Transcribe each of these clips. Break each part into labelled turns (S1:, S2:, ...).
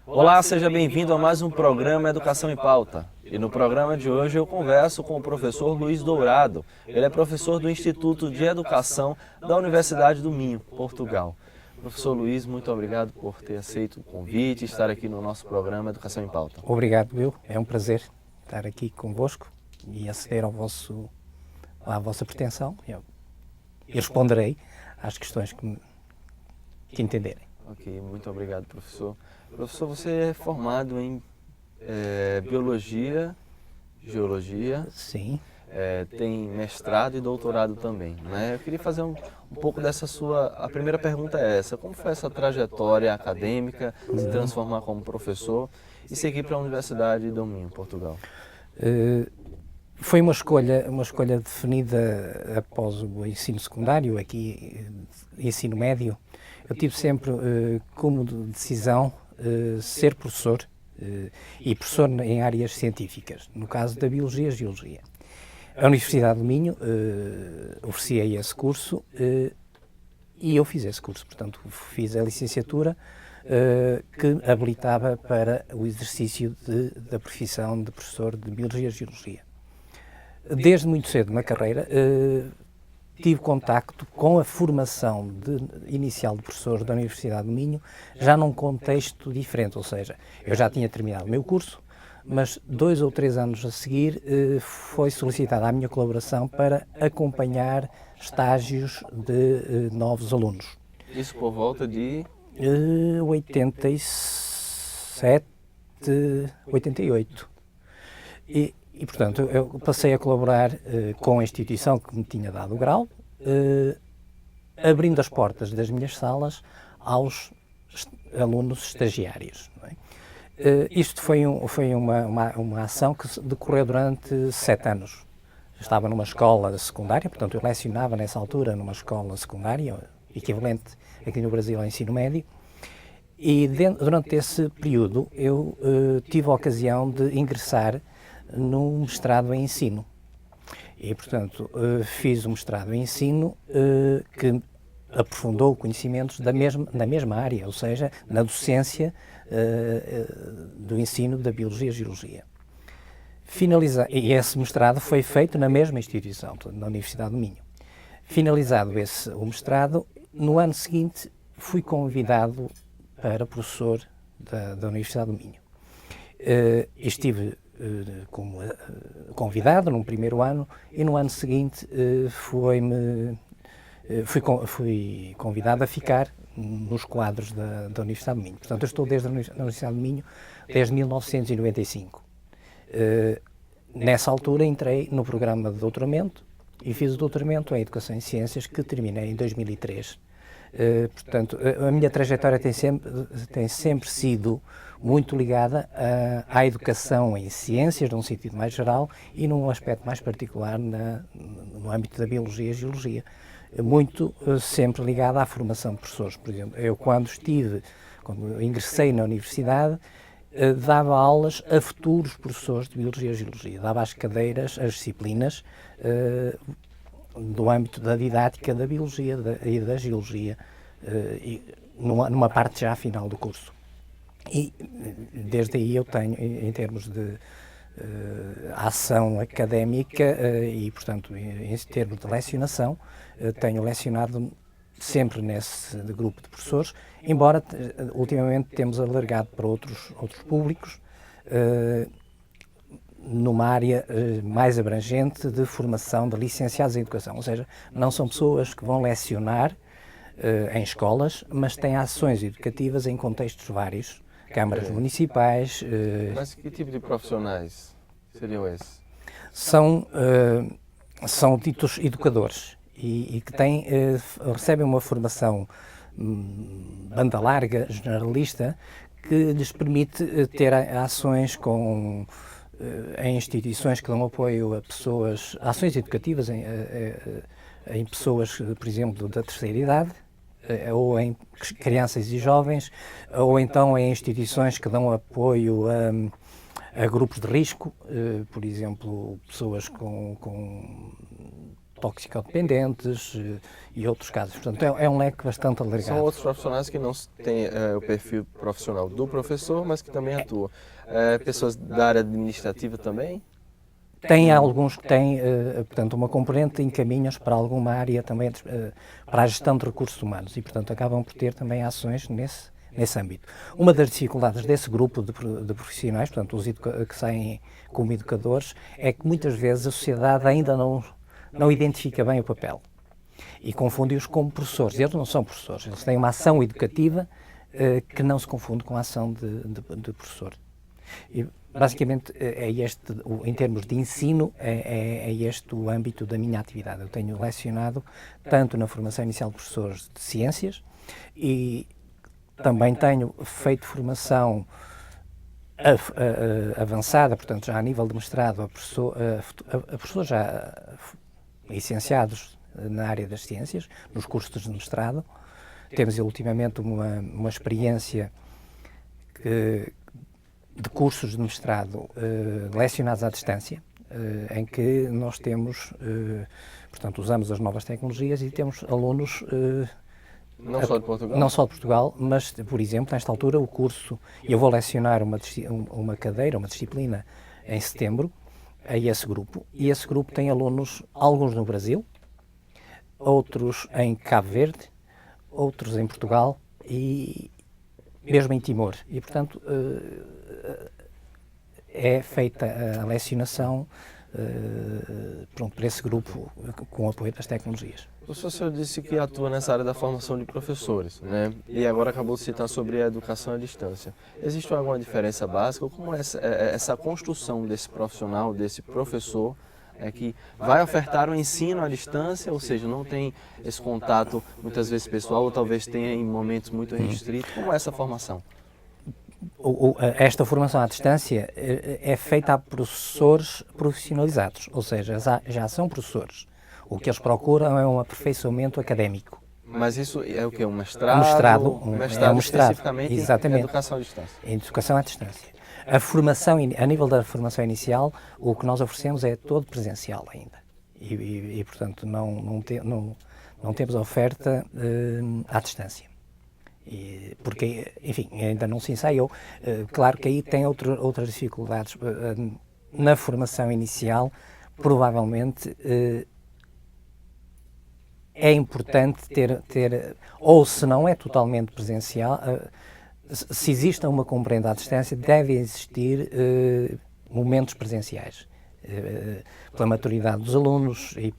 S1: Olá, seja bem-vindo a mais um programa Educação em Pauta. E no programa de hoje eu converso com o professor Luiz Dourado. Ele é professor do Instituto de Educação da Universidade do Minho, Portugal. Professor Luiz, muito obrigado por ter aceito o convite e estar aqui no nosso programa Educação em Pauta.
S2: Obrigado, Will. É um prazer estar aqui convosco e aceder à vossa pretensão. Eu responderei às questões que entenderem.
S1: Ok, muito obrigado, professor. Professor, você é formado em Biologia, Geologia.
S2: Sim.
S1: Tem mestrado e doutorado também, né? Eu queria fazer um pouco dessa sua... A primeira pergunta é essa: como foi essa trajetória acadêmica, se transformar como professor e seguir para a Universidade do Minho, Portugal?
S2: Foi uma escolha definida após o ensino secundário, aqui ensino médio. Eu tive sempre como decisão ser professor e professor em áreas científicas, no caso da Biologia e Geologia. A Universidade do Minho oferecia esse curso e eu fiz esse curso, portanto fiz a licenciatura que habilitava para o exercício da profissão de professor de Biologia e Geologia. Desde muito cedo na carreira tive contacto com a formação inicial de professores da Universidade do Minho, já num contexto diferente, ou seja, eu já tinha terminado o meu curso, mas 2 ou 3 anos a seguir foi solicitada a minha colaboração para acompanhar estágios de novos alunos.
S1: Isso por volta de...
S2: 87, 88. E, portanto, eu passei a colaborar com a instituição que me tinha dado o grau, abrindo as portas das minhas salas aos alunos estagiários. Não é? Isto foi uma ação que decorreu durante 7 anos. Estava numa escola secundária, portanto eu lecionava nessa altura numa escola secundária, equivalente aqui no Brasil ao ensino médio, e durante esse período eu tive a ocasião de ingressar num mestrado em ensino. E, portanto, fiz um mestrado em ensino que aprofundou conhecimentos da mesma área, ou seja, na docência do ensino da Biologia e Geologia. E esse mestrado foi feito na mesma instituição, na Universidade do Minho. Finalizado o mestrado, no ano seguinte fui convidado para professor da Universidade do Minho. Estive como convidado num primeiro ano e no ano seguinte fui convidado a ficar nos quadros da Universidade do Minho. Portanto, eu estou na Universidade do Minho desde 1995. Nessa altura entrei no programa de doutoramento e fiz o doutoramento em Educação em Ciências, que terminei em 2003. Portanto, a minha trajetória tem sempre sido muito ligada à educação em ciências, num sentido mais geral, e num aspecto mais particular no âmbito da Biologia e Geologia. Muito sempre ligada à formação de professores. Por exemplo, eu quando ingressei na universidade, dava aulas a futuros professores de Biologia e Geologia. Dava as cadeiras, as disciplinas do âmbito da didática da Biologia e da Geologia, numa parte já final do curso. E desde aí eu tenho, em termos de ação académica e, portanto, em termos de lecionação, tenho lecionado sempre nesse grupo de professores, embora ultimamente temos alargado para outros públicos, numa área mais abrangente de formação de licenciados em educação, ou seja, não são pessoas que vão lecionar em escolas, mas têm ações educativas em contextos vários, câmaras municipais.
S1: Mas que tipo de profissionais seriam esses?
S2: São ditos educadores e que recebem uma formação banda larga, generalista, que lhes permite ter ações em instituições que dão apoio a pessoas, ações educativas em pessoas, por exemplo, da terceira idade, ou em crianças e jovens, ou então em instituições que dão apoio a grupos de risco, por exemplo, pessoas com toxicodependentes e outros casos. Portanto, é um leque bastante alargado.
S1: São outros profissionais que não têm o perfil profissional do professor, mas que também atuam. Pessoas da área administrativa também?
S2: Tem alguns que têm, portanto, uma componente encaminhas para alguma área também, para a gestão de recursos humanos e, portanto, acabam por ter também ações nesse âmbito. Uma das dificuldades desse grupo de profissionais, portanto, os que saem como educadores, é que muitas vezes a sociedade ainda não identifica bem o papel e confunde-os como professores. Eles não são professores, eles têm uma ação educativa que não se confunde com a ação de professor. E, basicamente, em termos de ensino, é este o âmbito da minha atividade. Eu tenho lecionado tanto na formação inicial de professores de ciências e também tenho feito formação avançada, portanto, já a nível de mestrado, a professores já licenciados na área das ciências, nos cursos de mestrado. Temos, ultimamente, uma experiência de cursos de mestrado lecionados à distância, em que nós temos, portanto, usamos as novas tecnologias e temos alunos
S1: não só de Portugal?
S2: Não só de Portugal, mas, por exemplo, nesta altura, o curso, eu vou lecionar uma cadeira, uma disciplina, em setembro, a esse grupo, e esse grupo tem alunos, alguns no Brasil, outros em Cabo Verde, outros em Portugal e mesmo em Timor. E, portanto, é feita a lecionação para esse grupo com o apoio das tecnologias.
S1: O senhor disse que atua nessa área da formação de professores, né? E agora acabou de citar sobre a educação à distância. Existe alguma diferença básica? Como é essa construção desse profissional, desse professor, que vai ofertar o ensino à distância, ou seja, não tem esse contato muitas vezes pessoal, ou talvez tenha em momentos muito restritos? Como é essa formação?
S2: Esta formação à distância é feita a professores profissionalizados, ou seja, já são professores. O que eles procuram é um aperfeiçoamento académico.
S1: Mas isso é o quê? Um mestrado?
S2: Um mestrado
S1: especificamente
S2: exatamente,
S1: em educação à distância?
S2: Em educação à distância. A nível da formação inicial, o que nós oferecemos é todo presencial ainda. E portanto, não temos oferta à distância. Porque, enfim, ainda não se ensaiou. Claro que aí tem outras dificuldades. Na formação inicial, provavelmente, é importante ter, ou se não é totalmente presencial, se existe uma compreensão à distância, devem existir momentos presenciais, pela maturidade dos alunos e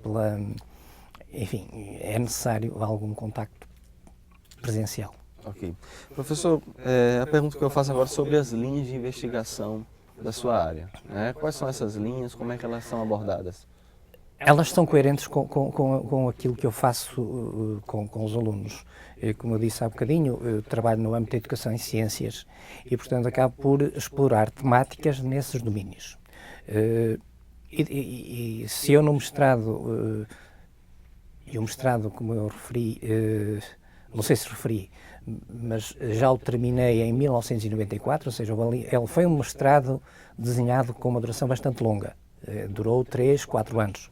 S2: enfim, é necessário algum contacto presencial.
S1: Ok. Professor, a pergunta que eu faço agora é sobre as linhas de investigação da sua área, né? Quais são essas linhas, como é que elas são abordadas?
S2: Elas são coerentes com aquilo que eu faço com os alunos. Como eu disse há bocadinho, eu trabalho no âmbito da educação em ciências e, portanto, acabo por explorar temáticas nesses domínios. E se eu no mestrado, e o mestrado, como eu referi, não sei se referi, mas já o terminei em 1994, ou seja, ele foi um mestrado desenhado com uma duração bastante longa, durou 3, 4 anos.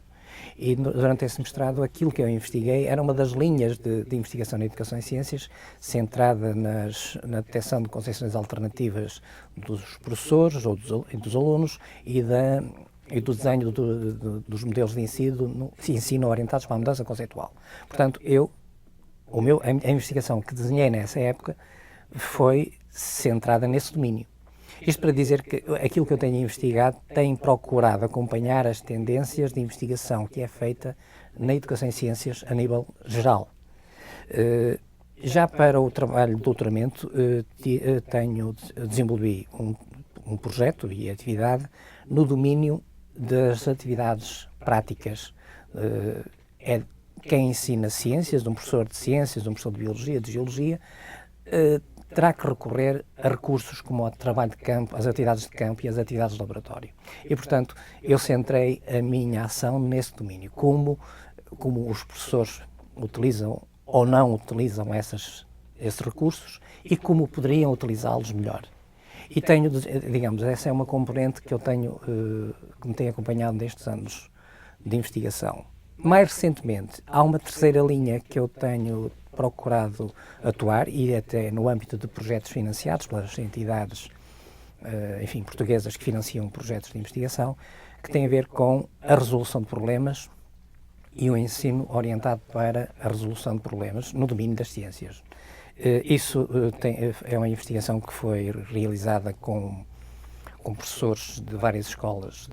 S2: E durante esse mestrado, aquilo que eu investiguei era uma das linhas de investigação na educação em ciências, centrada na detecção de concepções alternativas dos professores ou dos alunos e do desenho dos modelos de ensino orientados para a mudança conceitual. Portanto, a investigação que desenhei nessa época foi centrada nesse domínio. Isto para dizer que aquilo que eu tenho investigado tem procurado acompanhar as tendências de investigação que é feita na educação em ciências a nível geral. Já para o trabalho de doutoramento, desenvolvi um projeto e atividade no domínio das atividades práticas. Quem ensina ciências, um professor de ciências, um professor de biologia, de geologia, terá que recorrer a recursos como o trabalho de campo, as atividades de campo e as atividades de laboratório. E, portanto, eu centrei a minha ação nesse domínio, como os professores utilizam ou não utilizam esses recursos e como poderiam utilizá-los melhor. E tenho, digamos, essa é uma componente que eu tenho, que me tem acompanhado nestes anos de investigação. Mais recentemente, há uma terceira linha que eu tenho procurado atuar, e até no âmbito de projetos financiados pelas entidades portuguesas que financiam projetos de investigação, que tem a ver com a resolução de problemas e o ensino orientado para a resolução de problemas no domínio das ciências. Isso é uma investigação que foi realizada com professores de várias escolas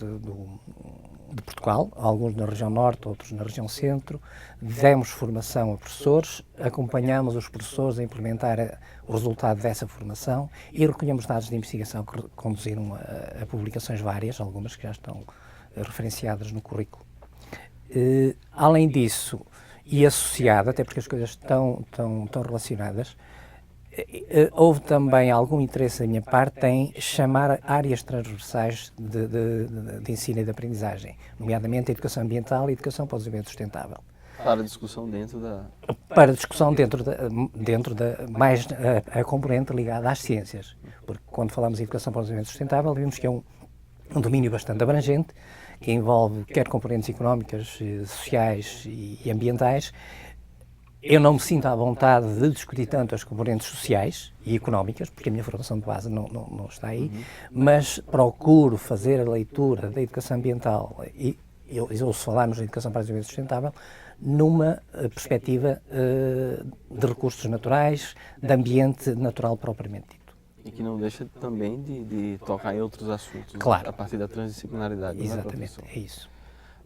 S2: de Portugal, alguns na região norte, outros na região centro. Demos formação a professores, acompanhamos os professores a implementar o resultado dessa formação e recolhemos dados de investigação que conduziram a publicações várias, algumas que já estão referenciadas no currículo. Além disso, e associado, até porque as coisas estão relacionadas, houve também algum interesse da minha parte em chamar áreas transversais de ensino e de aprendizagem, nomeadamente a educação ambiental e a educação para o desenvolvimento sustentável.
S1: Para discussão dentro da...
S2: Para discussão dentro da mais a componente ligada às ciências, porque quando falamos em educação para o desenvolvimento sustentável, vimos que é um domínio bastante abrangente, que envolve quer componentes económicas, sociais e ambientais. Eu não me sinto à vontade de discutir tanto as componentes sociais e económicas, porque a minha formação de base não está aí, mas procuro fazer a leitura da educação ambiental e se falarmos de educação para o desenvolvimento sustentável, numa perspectiva de recursos naturais, de ambiente natural propriamente dito.
S1: E que não deixa também de tocar em outros assuntos,
S2: claro,
S1: a partir da transdisciplinaridade.
S2: Exatamente, é isso.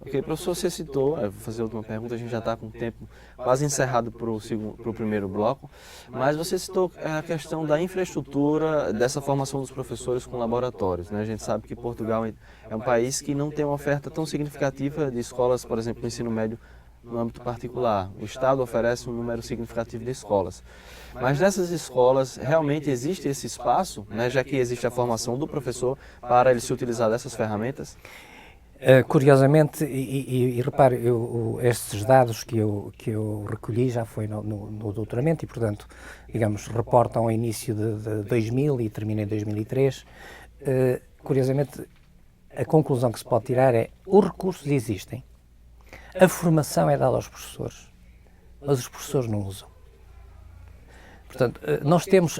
S1: Ok, professor, você citou, vou fazer a última pergunta, a gente já está com o tempo quase encerrado para o primeiro bloco, mas você citou a questão da infraestrutura dessa formação dos professores com laboratórios, né? A gente sabe que Portugal é um país que não tem uma oferta tão significativa de escolas, por exemplo, no ensino médio no âmbito particular. O Estado oferece um número significativo de escolas. Mas nessas escolas, realmente existe esse espaço, né, já que existe a formação do professor para ele se utilizar dessas ferramentas?
S2: Curiosamente, e repare, estes dados que eu recolhi já foi no doutoramento e, portanto, digamos, reportam ao início de 2000 e termina em 2003. Curiosamente, a conclusão que se pode tirar é: os recursos existem, a formação é dada aos professores, mas os professores não usam. Portanto, nós temos,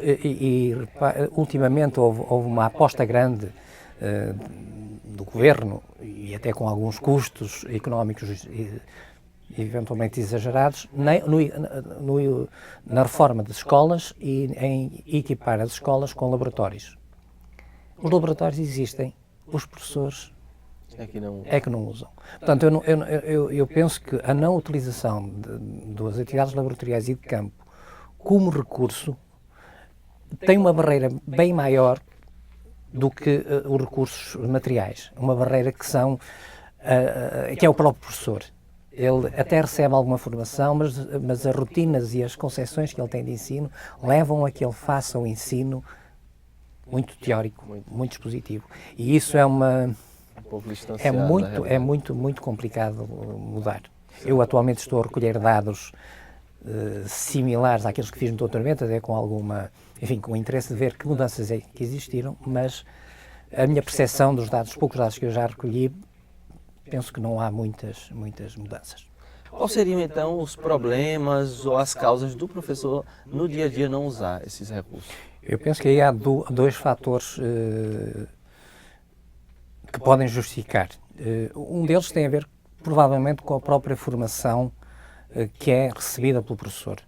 S2: ultimamente houve uma aposta grande do governo, e até com alguns custos económicos eventualmente exagerados, na reforma das escolas e em equipar as escolas com laboratórios. Os laboratórios existem, os professores é que não usam. Portanto, eu penso que a não utilização das atividades laboratoriais e de campo como recurso tem uma barreira bem maior do que os recursos materiais. Uma barreira que é o próprio professor. Ele até recebe alguma formação, mas as rotinas e as concepções que ele tem de ensino levam a que ele faça o ensino muito teórico, muito expositivo. E isso é muito complicado mudar. Eu atualmente estou a recolher dados similares àqueles que fiz no doutoramento, até com com o interesse de ver que mudanças é que existiram, mas a minha percepção dos poucos dados que eu já recolhi, penso que não há muitas mudanças.
S1: Quais seriam, então, os problemas ou as causas do professor no dia a dia não usar esses recursos?
S2: Eu penso que aí há dois fatores que podem justificar. Um deles tem a ver, provavelmente, com a própria formação que é recebida pelo professor.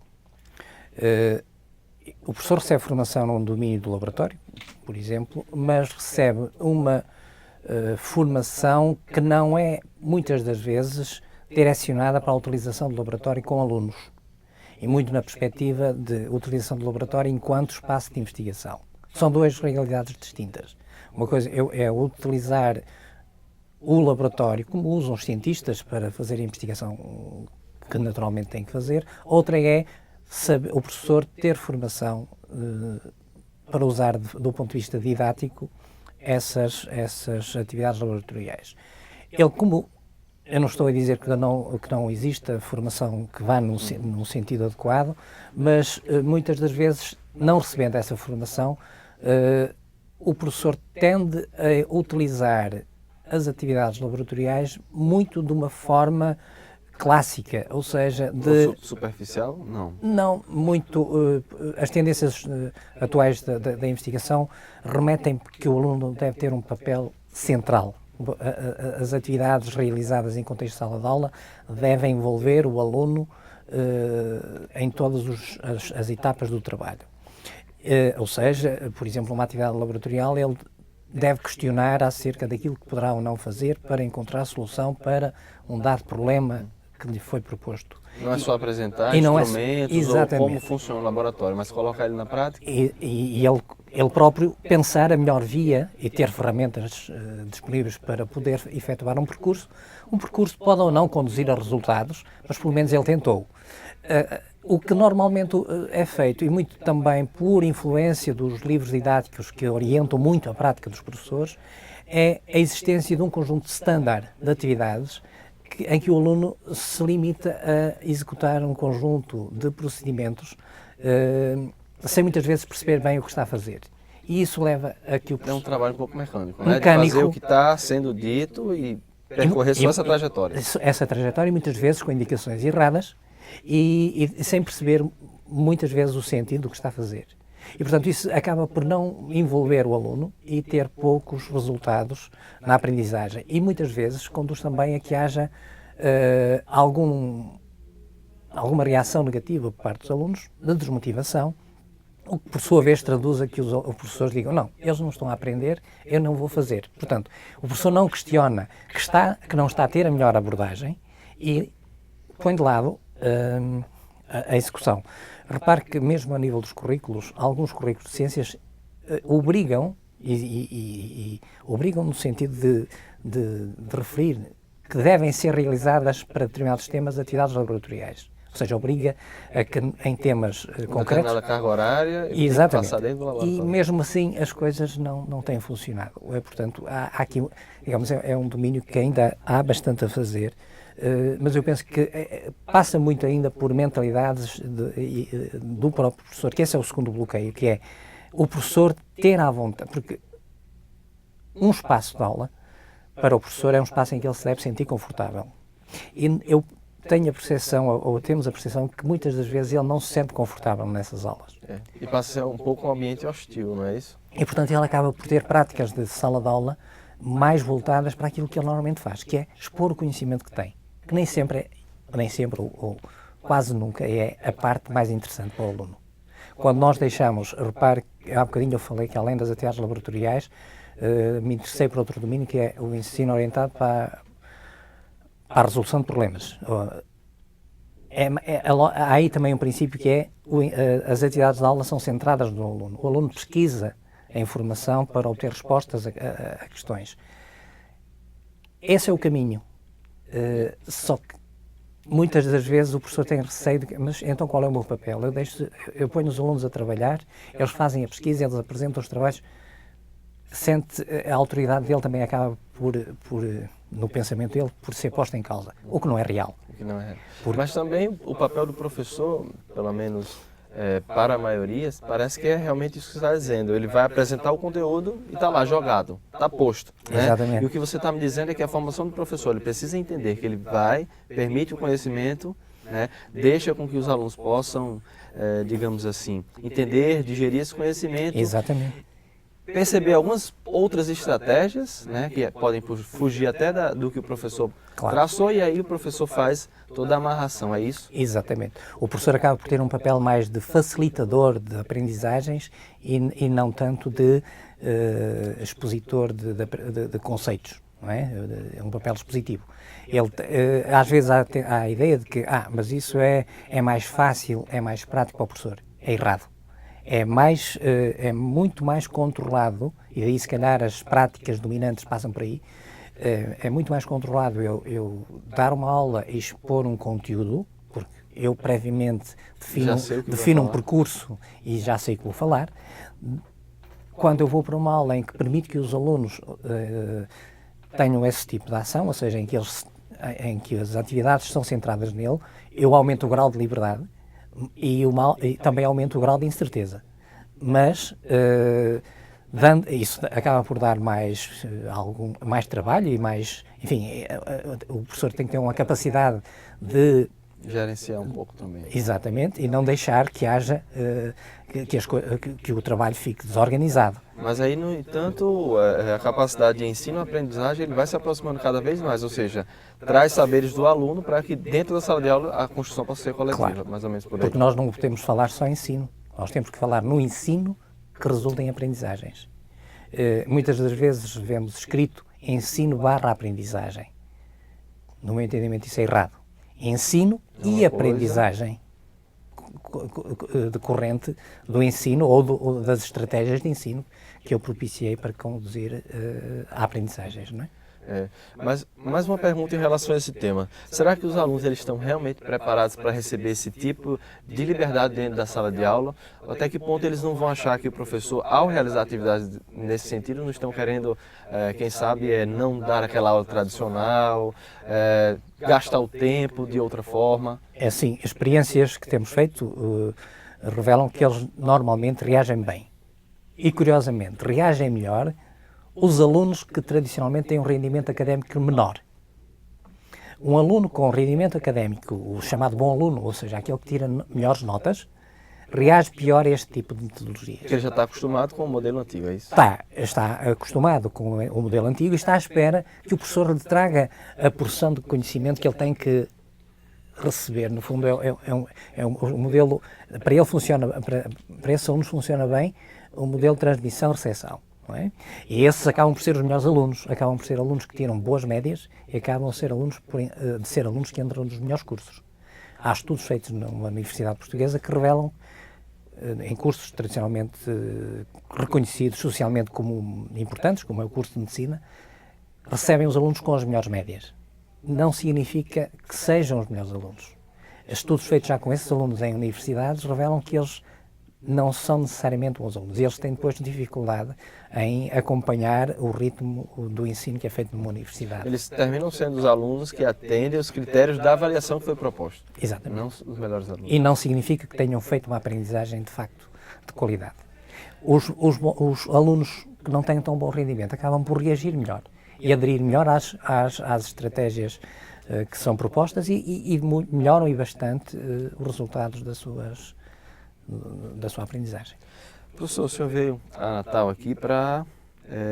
S2: O professor recebe formação num domínio do laboratório, por exemplo, mas recebe uma formação que não é, muitas das vezes, direcionada para a utilização do laboratório com alunos, e muito na perspectiva de utilização do laboratório enquanto espaço de investigação. São duas realidades distintas. Uma coisa é utilizar o laboratório como usam os cientistas para fazer a investigação que naturalmente tem que fazer. Outra é o professor ter formação para usar do ponto de vista didático essas atividades laboratoriais. Eu não estou a dizer que não exista formação que vá num sentido adequado, mas muitas das vezes, não recebendo essa formação, o professor tende a utilizar as atividades laboratoriais muito de uma forma clássica, ou seja,
S1: superficial? Não.
S2: Não, muito. As tendências atuais da investigação remetem que o aluno deve ter um papel central. As atividades realizadas em contexto de sala de aula devem envolver o aluno em todas as etapas do trabalho. Ou seja, por exemplo, uma atividade laboratorial, ele deve questionar acerca daquilo que poderá ou não fazer para encontrar solução para um dado problema que lhe foi proposto.
S1: Não é só apresentar instrumentos ou como funciona o laboratório, mas colocar ele na prática.
S2: E ele próprio pensar a melhor via e ter ferramentas disponíveis para poder efetuar um percurso. Um percurso pode ou não conduzir a resultados, mas pelo menos ele tentou. O que normalmente é feito, e muito também por influência dos livros didáticos que orientam muito a prática dos professores, é a existência de um conjunto standard de atividades em que o aluno se limita a executar um conjunto de procedimentos sem muitas vezes perceber bem o que está a fazer. E isso leva a que o professor...
S1: É um trabalho um pouco mecânico, né? De fazer o que está sendo dito e percorrer só essa trajetória.
S2: Essa trajetória, muitas vezes com indicações erradas e sem perceber muitas vezes o sentido do que está a fazer. E, portanto, isso acaba por não envolver o aluno e ter poucos resultados na aprendizagem. E, muitas vezes, conduz também a que haja alguma reação negativa por parte dos alunos, de desmotivação, o que, por sua vez, traduz a que os professores digam não, eles não estão a aprender, eu não vou fazer. Portanto, o professor não questiona que não está a ter a melhor abordagem e põe de lado a execução. Repare que mesmo a nível dos currículos, alguns currículos de ciências obrigam, e obrigam no sentido de referir que devem ser realizadas para determinados temas atividades laboratoriais. Ou seja, obriga a que em temas concretos...
S1: Uma carga horária e passar dentro do laboratório.
S2: E mesmo assim as coisas não têm funcionado. Portanto, há aqui, digamos, é um domínio que ainda há bastante a fazer. Mas eu penso que passa muito ainda por mentalidades do próprio professor, que esse é o segundo bloqueio, que é o professor ter à vontade, porque um espaço de aula, para o professor, é um espaço em que ele se deve sentir confortável. E eu tenho a percepção, ou temos a percepção, que muitas das vezes ele não se sente confortável nessas aulas.
S1: E passa a ser um pouco um ambiente hostil, não é isso?
S2: E, portanto, ele acaba por ter práticas de sala de aula mais voltadas para aquilo que ele normalmente faz, que é expor o conhecimento que tem. Que nem sempre, ou quase nunca, é a parte mais interessante para o aluno. Quando nós deixamos, repare, há bocadinho eu falei que além das atividades laboratoriais, me interessei por outro domínio, que é o ensino orientado para a resolução de problemas. Há aí também um princípio que é as atividades de aula são centradas no aluno. O aluno pesquisa a informação para obter respostas a questões. Esse é o caminho. Só que muitas das vezes o professor tem receio de mas então qual é o meu papel? Eu ponho os alunos a trabalhar, eles fazem a pesquisa, eles apresentam os trabalhos, sente a autoridade dele também acaba no pensamento dele, por ser posta em causa, o que não é real.
S1: Mas também o papel do professor, pelo menos para a maioria, parece que é realmente isso que você está dizendo. Ele vai apresentar o conteúdo e está lá jogado, está posto. Né?
S2: Exatamente.
S1: E o que você está me dizendo é que a formação do professor, ele precisa entender que ele permite o conhecimento, né? Deixa com que os alunos possam, digamos assim, entender, digerir esse conhecimento.
S2: Exatamente.
S1: Perceber algumas outras estratégias, né, que podem fugir até do que o professor traçou, e aí o professor faz toda a amarração, é isso?
S2: Exatamente. O professor acaba por ter um papel mais de facilitador de aprendizagens e não tanto de expositor de conceitos, não é? É um papel expositivo. Ele, às vezes há a ideia de que, mas isso é mais fácil, é mais prático para o professor. É errado. É muito mais controlado, e daí se calhar as práticas dominantes passam por aí, é muito mais controlado eu dar uma aula e expor um conteúdo, porque eu previamente defino um percurso e já sei o que vou falar. Quando eu vou para uma aula em que permite que os alunos tenham esse tipo de ação, ou seja, em que as atividades são centradas nele, eu aumento o grau de liberdade, e também aumenta o grau de incerteza. Mas Isso acaba por dar mais trabalho e mais, enfim, o professor tem que ter uma capacidade de
S1: gerenciar um pouco também.
S2: Exatamente, e não deixar que haja, que o trabalho fique desorganizado.
S1: Mas aí, no entanto, a capacidade de ensino e aprendizagem ele vai se aproximando cada vez mais, ou seja, traz saberes do aluno para que dentro da sala de aula a construção possa ser coletiva,
S2: Claro,
S1: mais ou menos por aí.
S2: porque nós não podemos falar só em ensino, nós temos que falar no ensino que resulta em aprendizagens. Muitas das vezes vemos escrito ensino/aprendizagem. No meu entendimento isso é errado. Ensino e aprendizagem decorrente do ensino ou das estratégias de ensino que eu propiciei para conduzir a aprendizagens, não é?
S1: Mas mais uma pergunta em relação a esse tema. Será que os alunos eles estão realmente preparados para receber esse tipo de liberdade dentro da sala de aula? Ou até que ponto eles não vão achar que o professor, ao realizar atividades nesse sentido, não estão querendo, quem sabe, não dar aquela aula tradicional, gastar o tempo de outra forma?
S2: É assim, experiências que temos feito revelam que eles normalmente reagem bem. E, curiosamente, reagem melhor os alunos que tradicionalmente têm um rendimento académico menor. Um aluno com rendimento académico, o chamado bom aluno, ou seja, aquele que tira melhores notas, reage pior a este tipo de metodologias.
S1: Porque ele já está acostumado com o modelo antigo, é isso?
S2: Está acostumado com o modelo antigo e está à espera que o professor lhe traga a porção de conhecimento que ele tem que receber. No fundo, é um modelo, para ele funciona, para esses alunos funciona bem o modelo de transmissão-recepção. É? E esses acabam por ser os melhores alunos, acabam por ser alunos que tiram boas médias e acabam de ser alunos que entram nos melhores cursos. Há estudos feitos numa universidade portuguesa que revelam, em cursos tradicionalmente reconhecidos socialmente como importantes, como é o curso de medicina, recebem os alunos com as melhores médias. Não significa que sejam os melhores alunos. Estudos feitos já com esses alunos em universidades revelam que eles não são necessariamente bons alunos. Eles têm depois dificuldade em acompanhar o ritmo do ensino que é feito numa universidade.
S1: Eles terminam sendo os alunos que atendem os critérios da avaliação que foi proposta.
S2: Exatamente.
S1: Não os melhores alunos.
S2: E não significa que tenham feito uma aprendizagem de facto de qualidade. Os alunos que não têm tão bom rendimento acabam por reagir melhor e aderir melhor às estratégias que são propostas e melhoram e bastante os resultados da sua aprendizagem.
S1: Professor, o senhor veio a Natal aqui para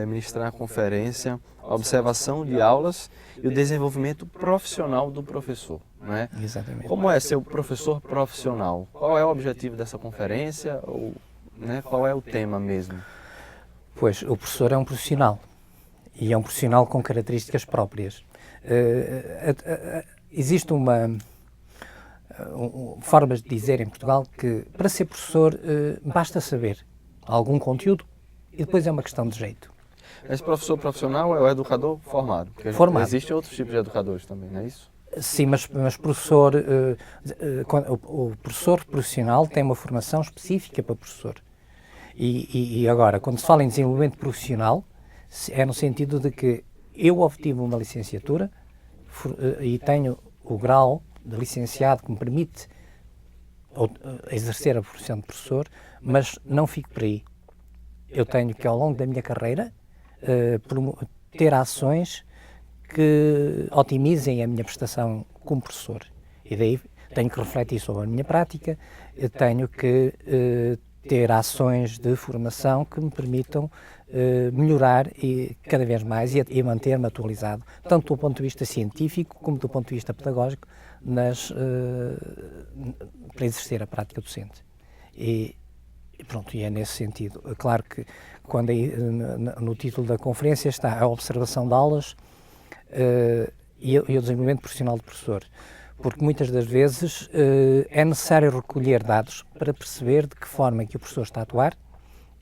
S1: ministrar a conferência Observação de Aulas e o Desenvolvimento Profissional do Professor, não é?
S2: Exatamente.
S1: Como é ser um professor profissional? Qual é o objetivo dessa conferência? Ou, né, qual é o tema mesmo?
S2: Pois, o professor é um profissional e é um profissional com características próprias. Existe formas de dizer em Portugal que para ser professor basta saber algum conteúdo e depois é uma questão de jeito.
S1: Esse professor profissional é o educador formado? Porque existem outros tipos de educadores também, não é isso?
S2: Sim, mas professor, o professor profissional tem uma formação específica para professor. E agora, quando se fala em desenvolvimento profissional, é no sentido de que eu obtive uma licenciatura e tenho o grau de licenciado que me permite exercer a profissão de professor, mas não fico por aí. Eu tenho que, ao longo da minha carreira, ter ações que otimizem a minha prestação como professor. E daí tenho que refletir sobre a minha prática, tenho que ter ações de formação que me permitam melhorar cada vez mais e manter-me atualizado, tanto do ponto de vista científico como do ponto de vista pedagógico, para exercer a prática docente. E é nesse sentido. Claro que quando no título da conferência está a observação de aulas e o desenvolvimento profissional do professor, porque muitas das vezes é necessário recolher dados para perceber de que forma é que o professor está a atuar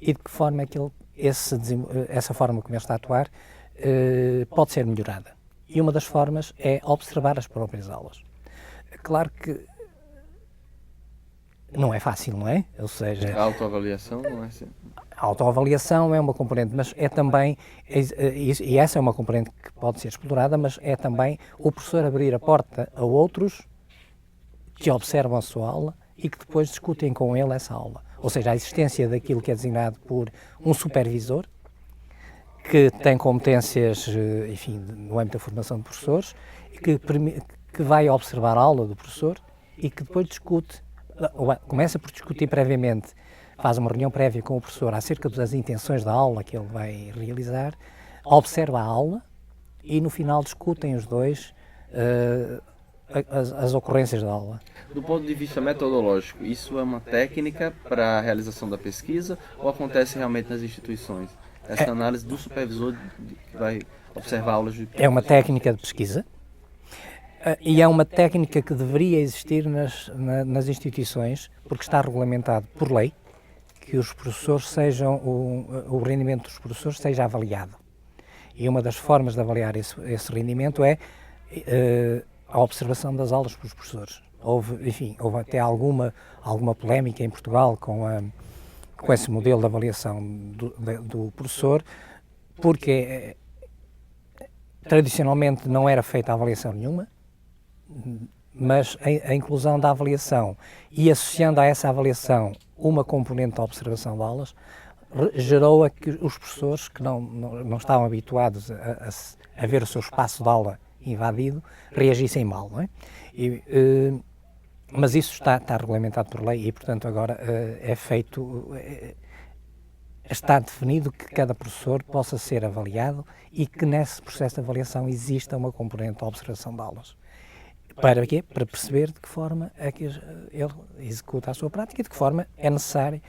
S2: e de que forma é que essa forma como ele está a atuar pode ser melhorada. E uma das formas é observar as próprias aulas. Claro que não é fácil, não é? Ou seja,
S1: a autoavaliação não é assim.
S2: A autoavaliação é uma componente, mas é também, e essa é uma componente que pode ser explorada, mas é também o professor abrir a porta a outros que observam a sua aula e que depois discutem com ele essa aula. ou seja, a existência daquilo que é designado por um supervisor, que tem competências, enfim, no âmbito da formação de professores, que vai observar a aula do professor e que depois discute, começa por discutir previamente, faz uma reunião prévia com o professor acerca das intenções da aula que ele vai realizar, observa a aula e no final discutem os dois as ocorrências da aula.
S1: Do ponto de vista metodológico, isso é uma técnica para a realização da pesquisa ou acontece realmente nas instituições? Essa análise do supervisor que vai observar aulas de...
S2: É uma técnica de pesquisa e é uma técnica que deveria existir nas instituições, porque está regulamentado por lei que os professores sejam, o rendimento dos professores seja avaliado. E uma das formas de avaliar esse rendimento é a observação das aulas pelos professores. Houve até alguma polémica em Portugal com esse modelo de avaliação do professor, porque tradicionalmente não era feita avaliação nenhuma, mas a inclusão da avaliação e associando a essa avaliação uma componente da observação de aulas gerou a que os professores que não estavam habituados a ver o seu espaço de aula invadido reagissem mal, não é? Mas isso está regulamentado por lei e, portanto, agora está definido que cada professor possa ser avaliado e que nesse processo de avaliação exista uma componente de observação de aulas. Para quê? Para perceber de que forma é que ele executa a sua prática e de que forma é necessário,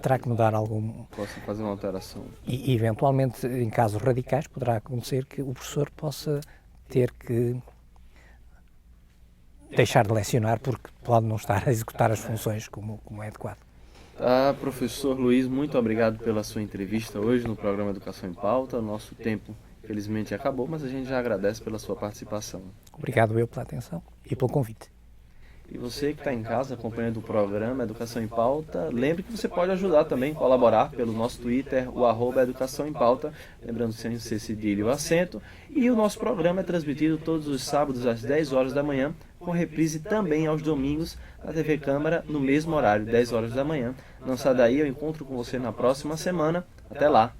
S2: terá que mudar algum...
S1: Possa fazer uma alteração.
S2: E, eventualmente, em casos radicais, poderá acontecer que o professor possa ter que deixar de lecionar porque pode não estar a executar as funções como é adequado.
S1: Professor Luiz, muito obrigado pela sua entrevista hoje no programa Educação em Pauta. O nosso tempo, felizmente, acabou, mas a gente já agradece pela sua participação.
S2: Obrigado eu pela atenção e pelo convite.
S1: E você que está em casa acompanhando o programa Educação em Pauta, lembre que você pode ajudar também, colaborar pelo nosso Twitter, o @Educação em Pauta, lembrando sem ser cedilha o acento. E o nosso programa é transmitido todos os sábados às 10 horas da manhã, com reprise também aos domingos na TV Câmara, no mesmo horário, 10 horas da manhã. Não sai daí, eu encontro com você na próxima semana. Até lá!